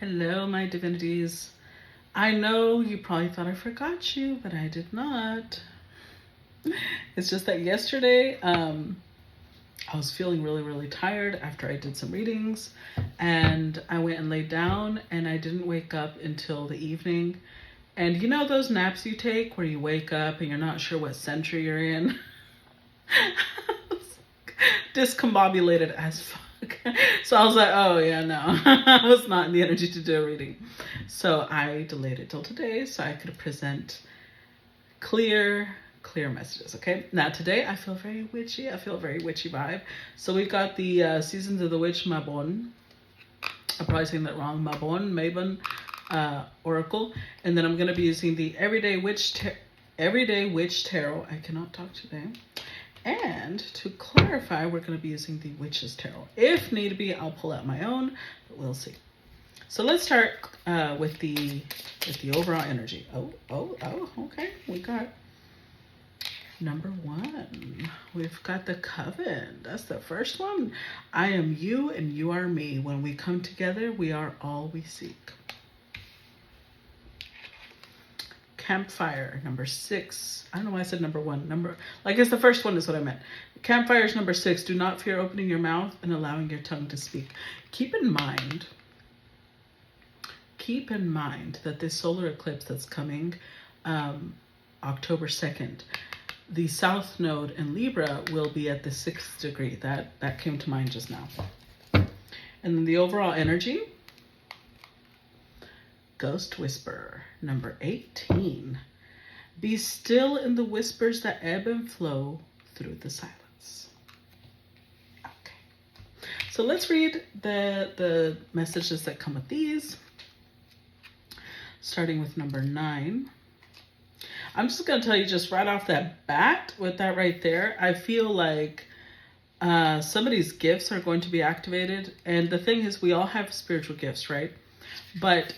Hello, my divinities. I know you probably thought I forgot you, but I did not. It's just that yesterday, I was feeling really, really tired after I did some readings, and I went and laid down, and I didn't wake up until the evening. And you know those naps you take where you wake up and you're not sure what century you're in? Discombobulated as fuck. So I was like, oh yeah, no. I was not in the energy to do a reading. So I delayed it till today so I could present clear messages. Okay, now today I feel very witchy. I feel a very witchy vibe. So we got the Seasons of the Witch Mabon. I'm probably saying that wrong. Mabon Oracle. And then I'm going to be using the Everyday Witch Tarot. I cannot talk today. And to clarify, we're going to be using the Witch's Tarot. If need be, I'll pull out my own, but we'll see. So let's start with the overall energy. Oh, okay. We got number 1. We've got the Coven. That's the first one. I am you and you are me. When we come together, we are all we seek. Campfire, number 6. I don't know why I said number 1. I guess the first one is what I meant. Campfire is number 6. Do not fear opening your mouth and allowing your tongue to speak. Keep in mind that this solar eclipse that's coming October 2nd, the South Node in Libra will be at the 6th degree. That came to mind just now. And then the overall energy, Ghost Whisper, number 18. Be still in the whispers that ebb and flow through the silence. Okay. So let's read the messages that come with these. Starting with number 9. I'm just going to tell you just right off that bat with that right there. I feel like somebody's gifts are going to be activated. And the thing is, we all have spiritual gifts, right? But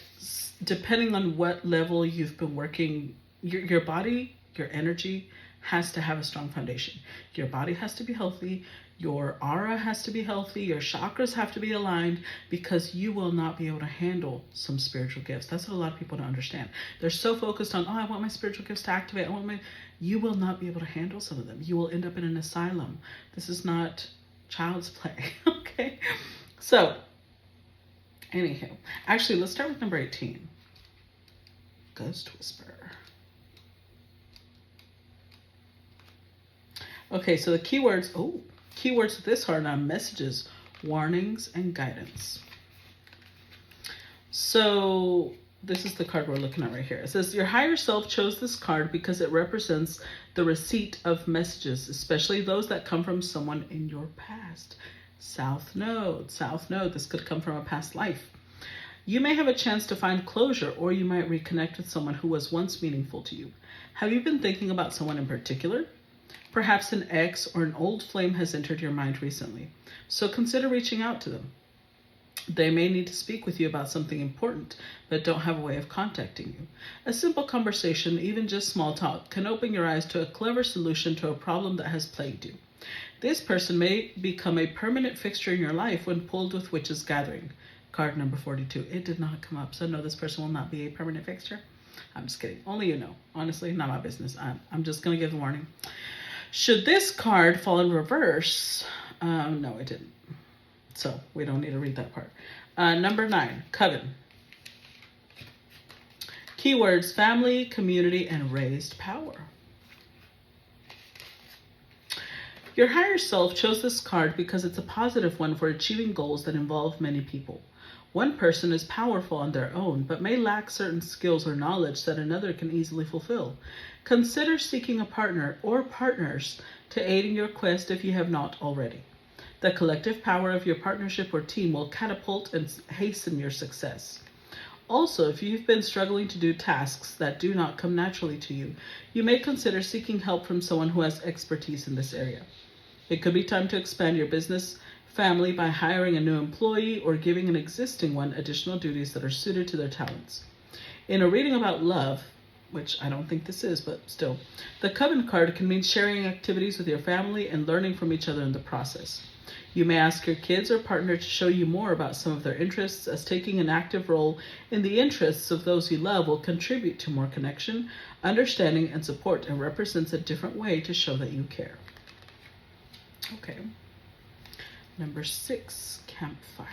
depending on what level you've been working, your body, your energy has to have a strong foundation. Your body has to be healthy. Your aura has to be healthy. Your chakras have to be aligned, because you will not be able to handle some spiritual gifts. That's what a lot of people don't understand. They're so focused on, I want my spiritual gifts to activate. You will not be able to handle some of them. You will end up in an asylum. This is not child's play. Okay. So anywho, actually, let's start with number 18. Ghost Whisper. Okay, so the keywords of this are now messages, warnings, and guidance. So this is the card we're looking at right here. It says, your higher self chose this card because it represents the receipt of messages, especially those that come from someone in your past. South Node. This could come from a past life. You may have a chance to find closure, or you might reconnect with someone who was once meaningful to you. Have you been thinking about someone in particular? Perhaps an ex or an old flame has entered your mind recently, so consider reaching out to them. They may need to speak with you about something important, but don't have a way of contacting you. A simple conversation, even just small talk, can open your eyes to a clever solution to a problem that has plagued you. This person may become a permanent fixture in your life when pulled with Witches Gathering. Card number 42. It did not come up, so no, this person will not be a permanent fixture. I'm just kidding. Only you know. Honestly, not my business. I'm just going to give a warning. Should this card fall in reverse? No, it didn't. So we don't need to read that part. Number 9, Coven. Keywords, family, community, and raised power. Your higher self chose this card because it's a positive one for achieving goals that involve many people. One person is powerful on their own, but may lack certain skills or knowledge that another can easily fulfill. Consider seeking a partner or partners to aid in your quest if you have not already. The collective power of your partnership or team will catapult and hasten your success. Also, if you've been struggling to do tasks that do not come naturally to you, you may consider seeking help from someone who has expertise in this area. It could be time to expand your business family by hiring a new employee or giving an existing one additional duties that are suited to their talents. In a reading about love, which I don't think this is, but still, the Coven card can mean sharing activities with your family and learning from each other in the process. You may ask your kids or partner to show you more about some of their interests, as taking an active role in the interests of those you love will contribute to more connection, understanding, and support, and represents a different way to show that you care. Okay. Number 6, campfire.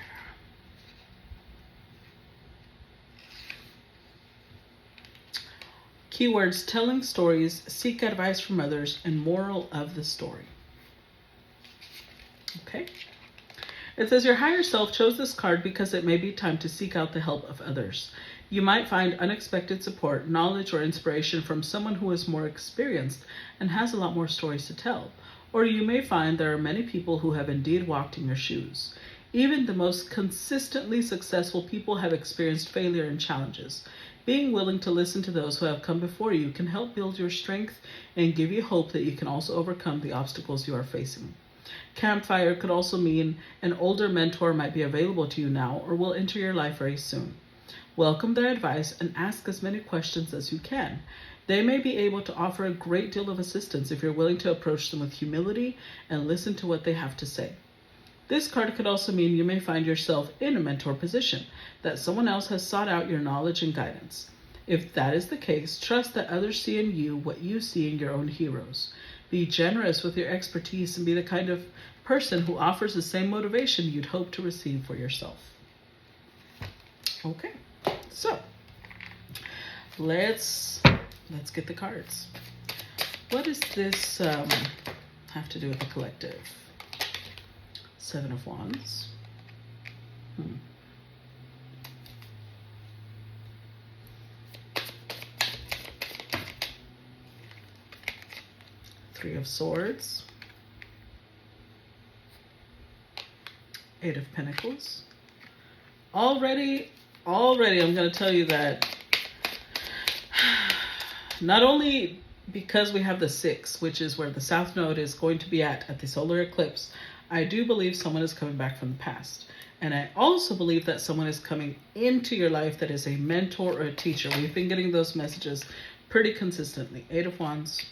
Keywords: telling stories, seek advice from others, and moral of the story. Okay. It says your higher self chose this card because it may be time to seek out the help of others. You might find unexpected support, knowledge, or inspiration from someone who is more experienced and has a lot more stories to tell. Or you may find there are many people who have indeed walked in your shoes. Even the most consistently successful people have experienced failure and challenges. Being willing to listen to those who have come before you can help build your strength and give you hope that you can also overcome the obstacles you are facing. Campfire could also mean an older mentor might be available to you now or will enter your life very soon. Welcome their advice and ask as many questions as you can. They may be able to offer a great deal of assistance if you're willing to approach them with humility and listen to what they have to say. This card could also mean you may find yourself in a mentor position, that someone else has sought out your knowledge and guidance. If that is the case, trust that others see in you what you see in your own heroes. Be generous with your expertise and be the kind of person who offers the same motivation you'd hope to receive for yourself. Okay, so let's get the cards. What does this have to do with the collective? 7 of Wands. 3 of Swords. 8 of Pentacles. Already, I'm going to tell you that not only because we have the 6, which is where the South Node is going to be at the solar eclipse, I do believe someone is coming back from the past. And I also believe that someone is coming into your life that is a mentor or a teacher. We've been getting those messages pretty consistently. 8 of Wands.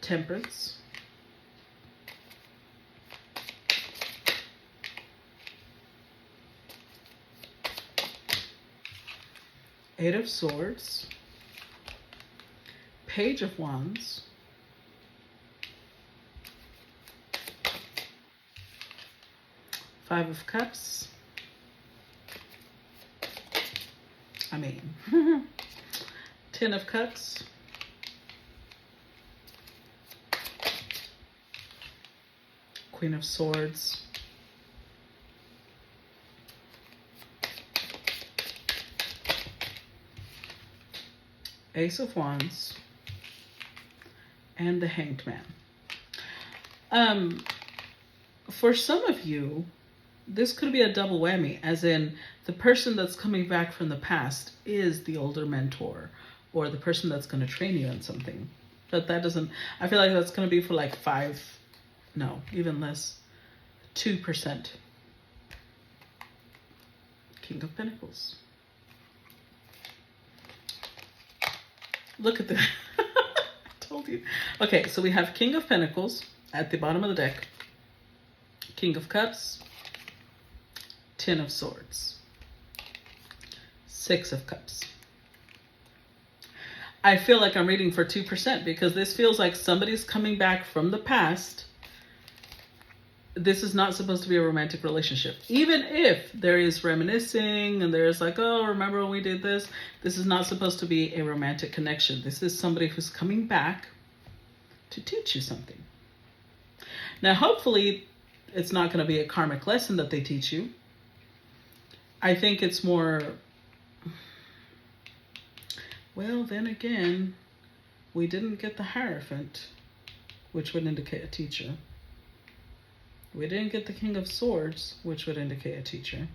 Temperance. Eight of Swords. Page of Wands. Five of Cups. 10 of Cups. Queen of Swords. Ace of Wands. And the Hanged Man. For some of you, this could be a double whammy, as in the person that's coming back from the past is the older mentor or the person that's going to train you in something. But that doesn't, I feel like that's going to be for like 5, no, even less, 2%. King of Pentacles. Look at that. I told you. Okay, so we have King of Pentacles at the bottom of the deck. King of Cups. 10 of Swords. 6 of Cups. I feel like I'm reading for 2% because this feels like somebody's coming back from the past. This is not supposed to be a romantic relationship. Even if there is reminiscing and there's like, oh, remember when we did this? This is not supposed to be a romantic connection. This is somebody who's coming back to teach you something. Now, hopefully, it's not going to be a karmic lesson that they teach you. I think it's more, well, then again, we didn't get the Hierophant, which would indicate a teacher. We didn't get the King of Swords, which would indicate a teacher.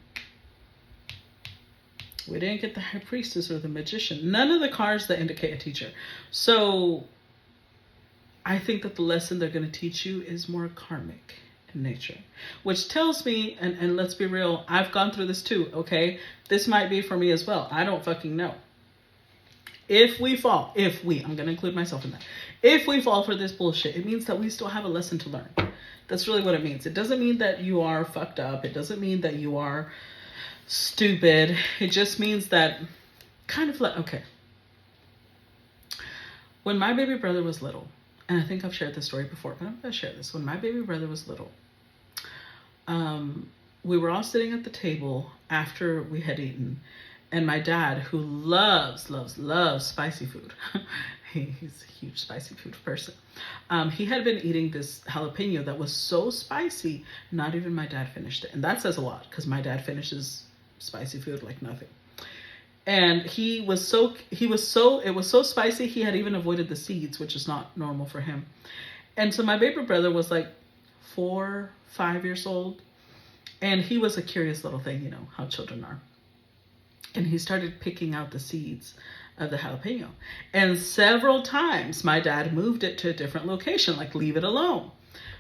We didn't get the High Priestess or the Magician. None of the cards that indicate a teacher. So I think that the lesson they're going to teach you is more karmic in nature, which tells me, and let's be real, I've gone through this too, okay? This might be for me as well. I don't fucking know. If we fall, I'm going to include myself in that. If we fall for this bullshit, it means that we still have a lesson to learn. That's really what it means. It doesn't mean that you are fucked up. It doesn't mean that you are stupid. It just means that kind of like, okay. When my baby brother was little, and I think I've shared this story before, but I'm going to share this. When my baby brother was little, we were all sitting at the table after we had eaten, and my dad, who loves spicy food, he's a huge spicy food person, he had been eating this jalapeno that was so spicy, not even my dad finished it. And that says a lot, because my dad finishes spicy food like nothing. And it was so spicy, he had even avoided the seeds, which is not normal for him. And so my baby brother was like 4, 5 years old. And he was a curious little thing, you know, how children are. And he started picking out the seeds of the jalapeno. And several times my dad moved it to a different location, like leave it alone.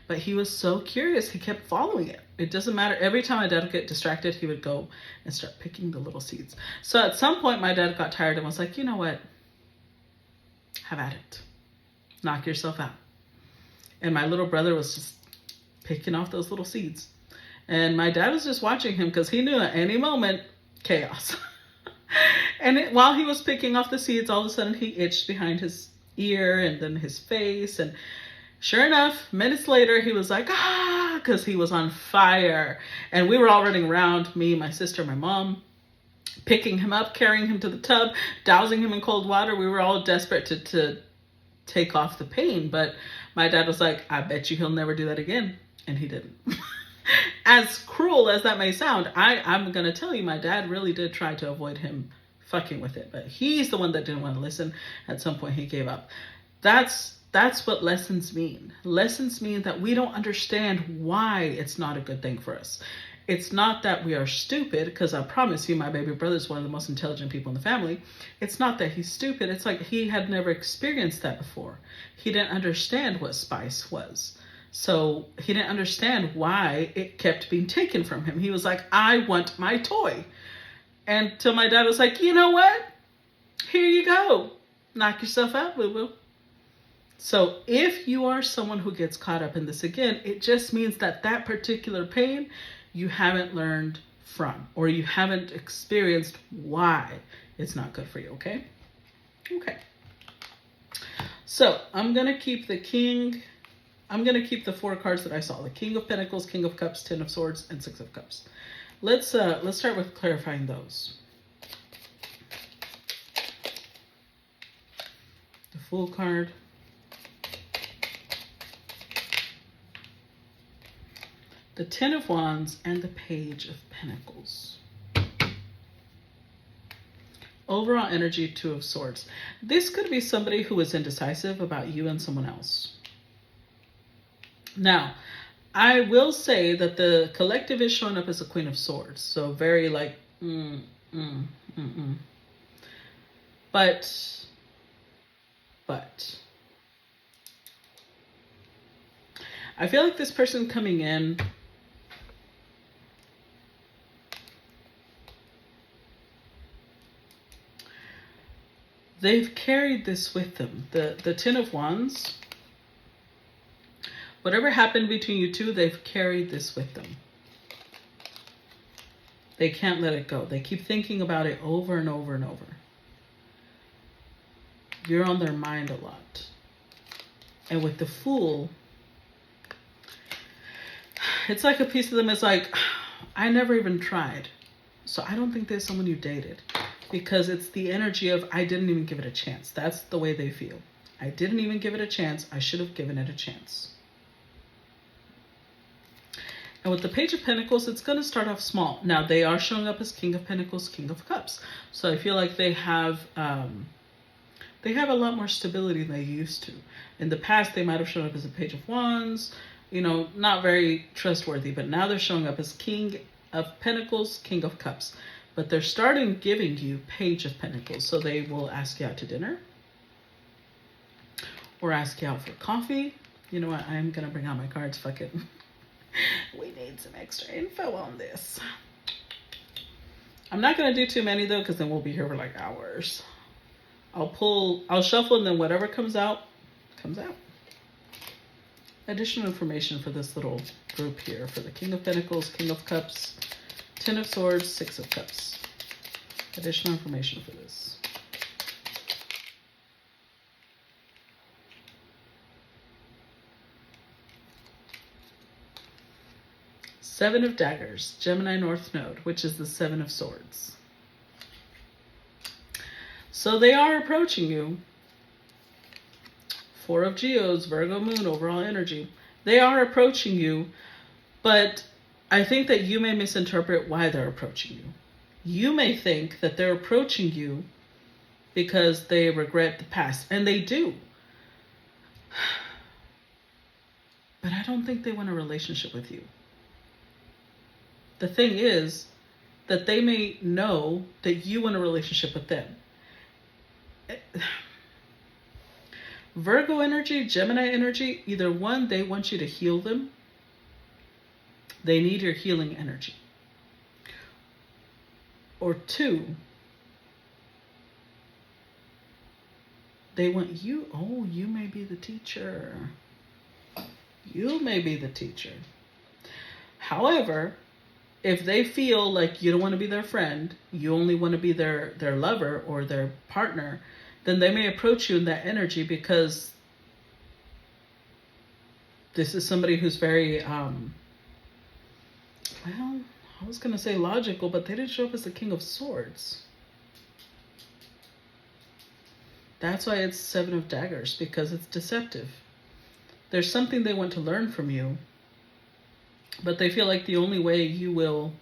But he was so curious, he kept following it. It doesn't matter. Every time my dad would get distracted, he would go and start picking the little seeds. So at some point, my dad got tired and was like, you know what? Have at it. Knock yourself out. And my little brother was just picking off those little seeds. And my dad was just watching him because he knew at any moment, chaos. And while he was picking off the seeds, all of a sudden he itched behind his ear and then his face. And sure enough, minutes later, he was like, because he was on fire. And we were all running around, me, my sister, my mom, picking him up, carrying him to the tub, dousing him in cold water. We were all desperate to take off the pain. But my dad was like, I bet you he'll never do that again. And he didn't. As cruel as that may sound, I'm going to tell you, my dad really did try to avoid him fucking with it. But he's the one that didn't want to listen. At some point, he gave up. That's what lessons mean. Lessons mean that we don't understand why it's not a good thing for us. It's not that we are stupid, because I promise you, my baby brother is one of the most intelligent people in the family. It's not that he's stupid. It's like he had never experienced that before. He didn't understand what spice was. So he didn't understand why it kept being taken from him. He was like, I want my toy. And till my dad was like, you know what? Here you go. Knock yourself out, boo-boo. So if you are someone who gets caught up in this again, it just means that that particular pain you haven't learned from, or you haven't experienced why it's not good for you, okay? Okay. So I'm going to keep the king. I'm going to keep the 4 cards that I saw: the King of Pentacles, King of Cups, 10 of Swords, and 6 of Cups. Let's start with clarifying those. The Fool card. The 10 of Wands and the Page of Pentacles. Overall energy, 2 of Swords. This could be somebody who is indecisive about you and someone else. Now, I will say that the collective is showing up as a Queen of Swords. So very like, But I feel like this person coming in, they've carried this with them. The 10 of Wands, whatever happened between you two, they've carried this with them. They can't let it go. They keep thinking about it over and over and over. You're on their mind a lot. And with the Fool, it's like a piece of them is like, I never even tried. So I don't think there's someone you dated. Because it's the energy of, I didn't even give it a chance. That's the way they feel. I didn't even give it a chance. I should have given it a chance. And with the Page of Pentacles, it's going to start off small. Now, they are showing up as King of Pentacles, King of Cups. So I feel like they have a lot more stability than they used to. In the past, they might have shown up as a Page of Wands, you know, not very trustworthy. But now they're showing up as King of Pentacles, King of Cups. But they're starting giving you Page of Pentacles. So they will ask you out to dinner. Or ask you out for coffee. You know what? I'm going to bring out my cards. Fuck it. We need some extra info on this. I'm not going to do too many, though, because then we'll be here for like hours. I'll shuffle, and then whatever comes out, comes out. Additional information for this little group here for the King of Pentacles, King of Cups, Ten of Swords, Six of Cups. Additional information for this. Seven of Daggers, Gemini North Node, which is the Seven of Swords. So they are approaching you. Four of Geodes, Virgo Moon, overall energy. They are approaching you, but I think that you may misinterpret why they're approaching you. You may think that they're approaching you because they regret the past, and they do. But I don't think they want a relationship with you. The thing is that they may know that you want a relationship with them. Virgo energy, Gemini energy, either one, they want you to heal them. They need your healing energy. Or two, they want you, oh, you may be the teacher. You may be the teacher. However, if they feel like you don't want to be their friend, you only want to be their lover or their partner, then they may approach you in that energy because this is somebody who's very, well, I was going to say logical, but they didn't show up as the King of Swords. That's why it's Seven of Daggers, because it's deceptive. There's something they want to learn from you, but they feel like the only way you will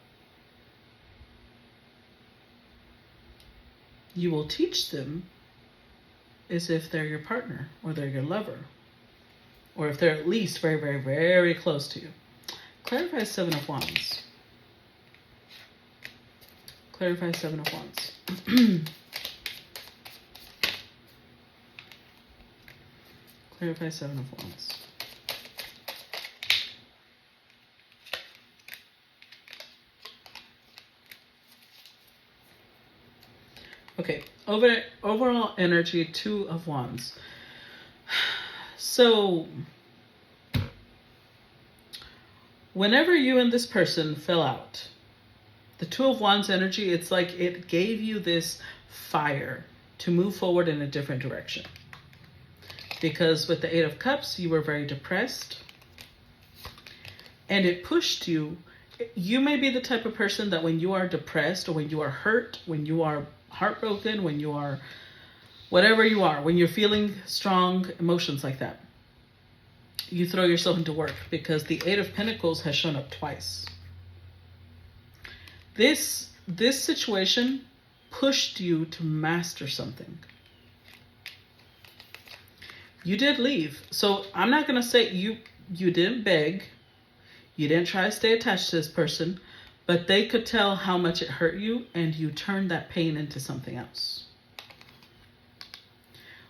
teach them is if they're your partner, or they're your lover, or if they're at least very, very, very close to you. Clarify Seven of Wands. Clarify Seven of Wands. Clarify Seven of Wands. Okay, overall energy, Two of Wands. So, whenever you and this person fell out, the Two of Wands energy, it's like it gave you this fire to move forward in a different direction. Because with the Eight of Cups, you were very depressed. And it pushed you. You may be the type of person that when you are depressed, or when you are hurt, when you are heartbroken, when you are whatever you are, when you're feeling strong emotions like that, you throw yourself into work, because the Eight of Pentacles has shown up twice. This situation pushed you to master something. You did leave. So I'm not going to say you didn't beg. You didn't try to stay attached to this person, but they could tell how much it hurt you, and you turned that pain into something else.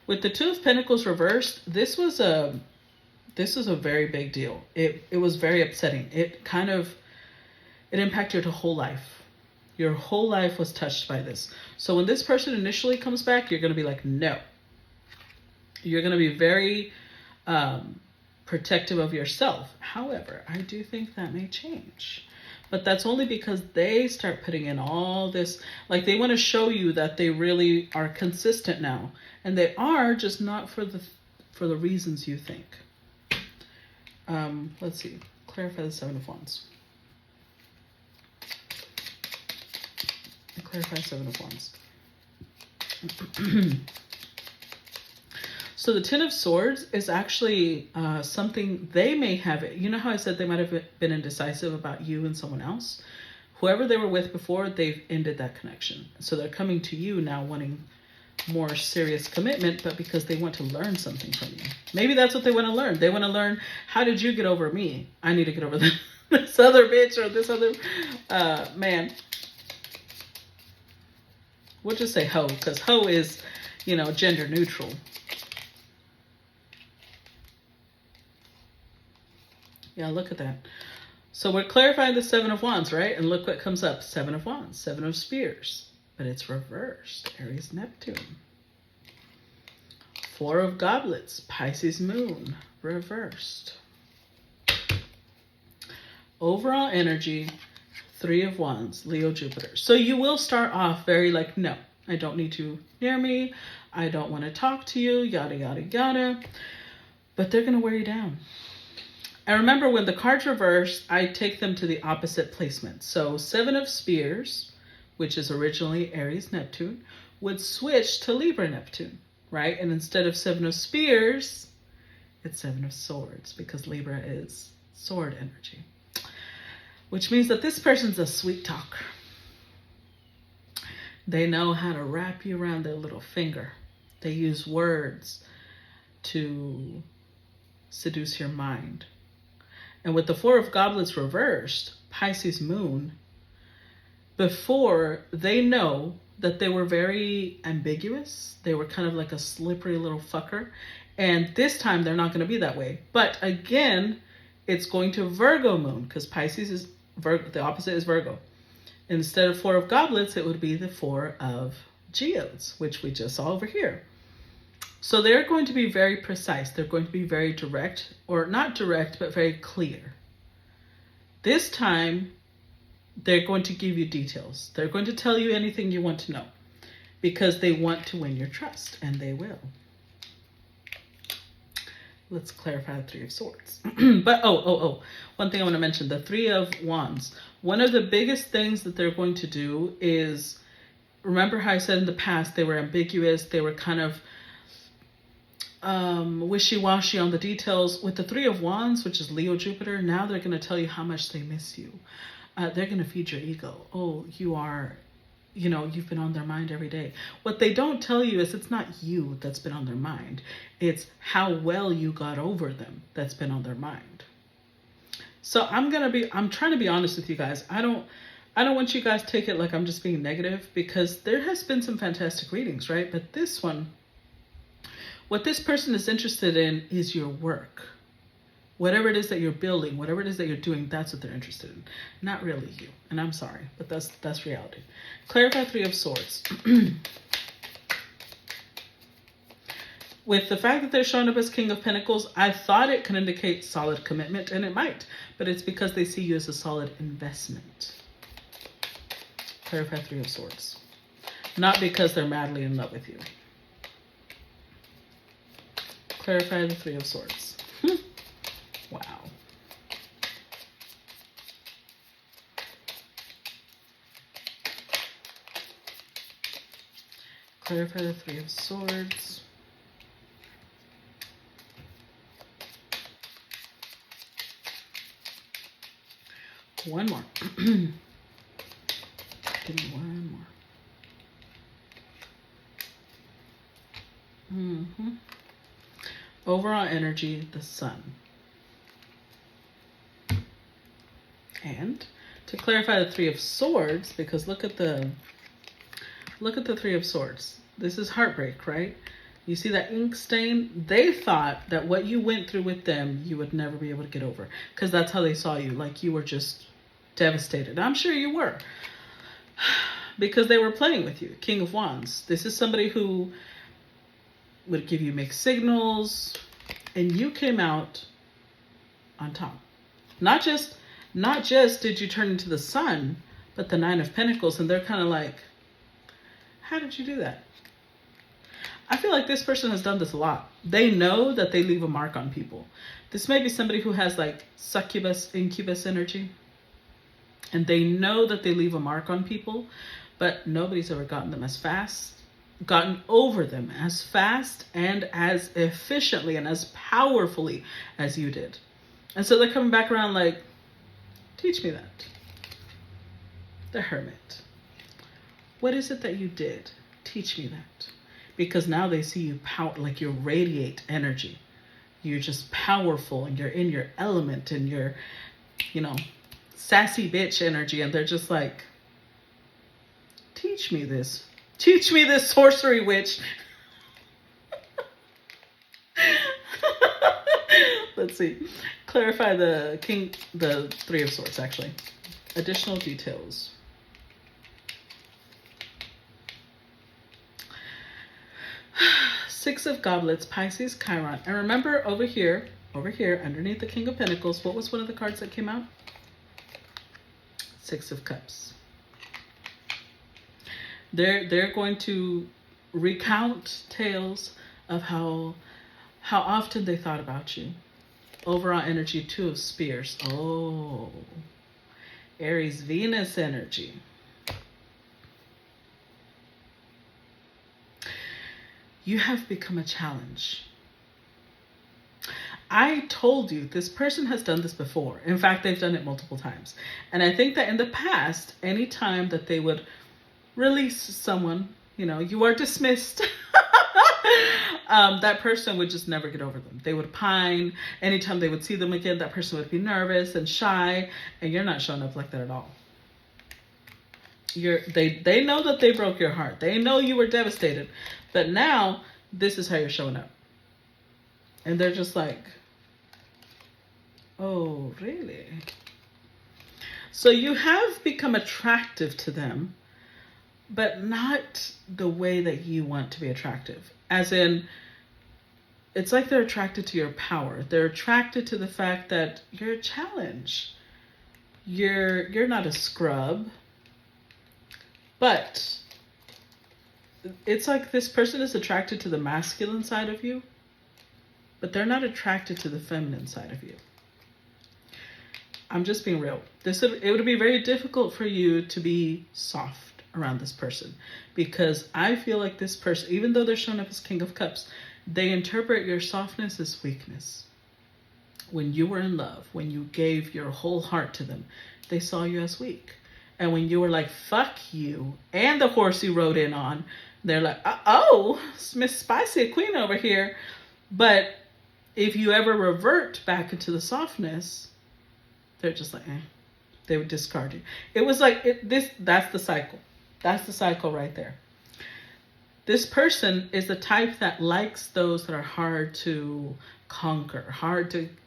With the Two of Pentacles reversed, this was a very big deal. It was very upsetting. It impacted your whole life. Your whole life was touched by this. So when this person initially comes back, you're going to be like, no. You're going to be very protective of yourself. However, I do think that may change. But that's only because they start putting in all this, like they want to show you that they really are consistent now. And they are, just not for the reasons you think. Let's see. Clarify the Seven of Wands. Clarify Seven of Wands. So the Ten of Swords is actually something they may have. You know how I said they might have been indecisive about you and someone else? Whoever they were with before, they've ended that connection. So they're coming to you now wanting more serious commitment, but because they want to learn something from you. Maybe that's what they want to learn. They want to learn, how did you get over me? I need to get over this other bitch or this other man. We'll just say hoe, because hoe is, gender neutral. Yeah, look at that. So we're clarifying the Seven of Wands, right? And look what comes up. Seven of Wands, Seven of Spears. But it's reversed. Aries, Neptune. Four of Goblets, Pisces moon, reversed. Overall energy, Three of Wands, Leo, Jupiter. So you will start off very like, no, I don't need you near me. I don't want to talk to you, yada, yada, yada. But they're going to wear you down. And remember, when the cards reverse, I take them to the opposite placement. So Seven of Spears, which is originally Aries, Neptune, would switch to Libra, Neptune, right? And instead of Seven of Spears, it's Seven of Swords, because Libra is sword energy. Which means that this person's a sweet talker. They know how to wrap you around their little finger. They use words to seduce your mind. And with the Four of Goblets reversed, Pisces moon, before they know that they were very ambiguous. They were kind of like a slippery little fucker. And this time they're not going to be that way. But again, it's going to Virgo moon, because Pisces is Virgo, the opposite is Virgo. Instead of Four of Goblets, it would be the Four of Geodes, which we just saw over here. So they're going to be very precise. They're going to be very direct, or not direct, but very clear. This time, they're going to give you details. They're going to tell you anything you want to know, because they want to win your trust, and they will. Let's clarify the Three of Swords. But, one thing I want to mention, the Three of Wands. One of the biggest things that they're going to do is, remember how I said in the past, they were ambiguous, they were kind of wishy-washy on the details. With the Three of Wands, which is Leo, Jupiter, now they're going to tell you how much they miss you. They're going to feed your ego. Oh, you are, you've been on their mind every day. What they don't tell you is it's not you that's been on their mind. It's how well you got over them that's been on their mind. So I'm trying to be honest with you guys. I don't want you guys to take it like I'm just being negative, because there has been some fantastic readings, right? But this one, what this person is interested in is your work. Whatever it is that you're building, whatever it is that you're doing, that's what they're interested in. Not really you. And I'm sorry, but that's reality. Clarify Three of Swords. With the fact that they're showing up as King of Pentacles, I thought it could indicate solid commitment, and it might, but it's because they see you as a solid investment. Clarify Three of Swords. Not because they're madly in love with you. Clarify the Three of Swords. Wow. Clarify the Three of Swords. One more. Give me one more. Overall energy, the Sun. And to clarify the Three of Swords, because look at the Three of Swords. This is heartbreak, right? You see that ink stain? They thought that what you went through with them, you would never be able to get over, because that's how they saw you. Like you were just devastated. I'm sure you were, because they were playing with you. King of Wands. This is somebody who would give you mixed signals, and you came out on top. Not just did you turn into the Sun, but the Nine of Pentacles, and they're kind of like, how did you do that? I feel like this person has done this a lot. They know that they leave a mark on people. This may be somebody who has like succubus, incubus energy, and they know that they leave a mark on people, but nobody's ever gotten over them as fast and as efficiently and as powerfully as you did. And so they're coming back around like, teach me that. The Hermit. What is it that you did? Teach me that. Because now they see you like you radiate energy. You're just powerful, and you're in your element, and you're, sassy bitch energy. And they're just like, teach me this. Teach me this, sorcery witch. Let's see. Clarify the Three of Swords, actually. Additional details. Six of Goblets, Pisces, Chiron. And remember over here, underneath the King of Pentacles, what was one of the cards that came out? Six of Cups. They're going to recount tales of how often they thought about you. Overall energy, Two of Spears. Oh, Aries, Venus energy. You have become a challenge. I told you this person has done this before. In fact, they've done it multiple times. And I think that in the past, any time that they would release someone, you are dismissed. That person would just never get over them. They would pine. Anytime they would see them again, that person would be nervous and shy, and you're not showing up like that at all. They know that they broke your heart. They know you were devastated, but now this is how you're showing up. And they're just like, oh, really? So you have become attractive to them, but not the way that you want to be attractive. As in, it's like they're attracted to your power. They're attracted to the fact that you're a challenge. You're not a scrub. But it's like this person is attracted to the masculine side of you, but they're not attracted to the feminine side of you. I'm just being real. It would be very difficult for you to be soft around this person, because I feel like this person, even though they're showing up as King of Cups, they interpret your softness as weakness. When you were in love, when you gave your whole heart to them, they saw you as weak. And when you were like, fuck you, and the horse you rode in on, they're like, oh, Miss Spicy Queen over here. But if you ever revert back into the softness, they're just like, they would discard you. It was like, that's the cycle. That's the cycle right there. This person is the type that likes those that are hard to conquer,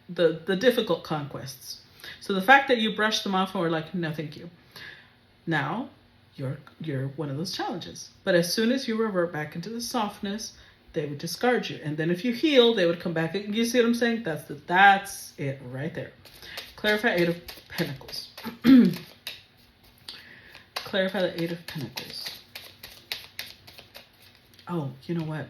the difficult conquests. So the fact that you brushed them off and were like, no, thank you. Now, you're one of those challenges. But as soon as you revert back into the softness, they would discard you. And then if you heal, they would come back. You see what I'm saying? That's it right there. Clarify Eight of Pentacles. Clarify the Eight of Pentacles. Oh, you know what?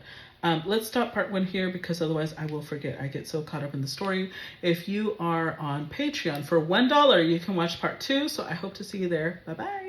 Let's stop part one here, because otherwise I will forget. I get so caught up in the story. If you are on Patreon, for $1, you can watch part two. So I hope to see you there. Bye-bye.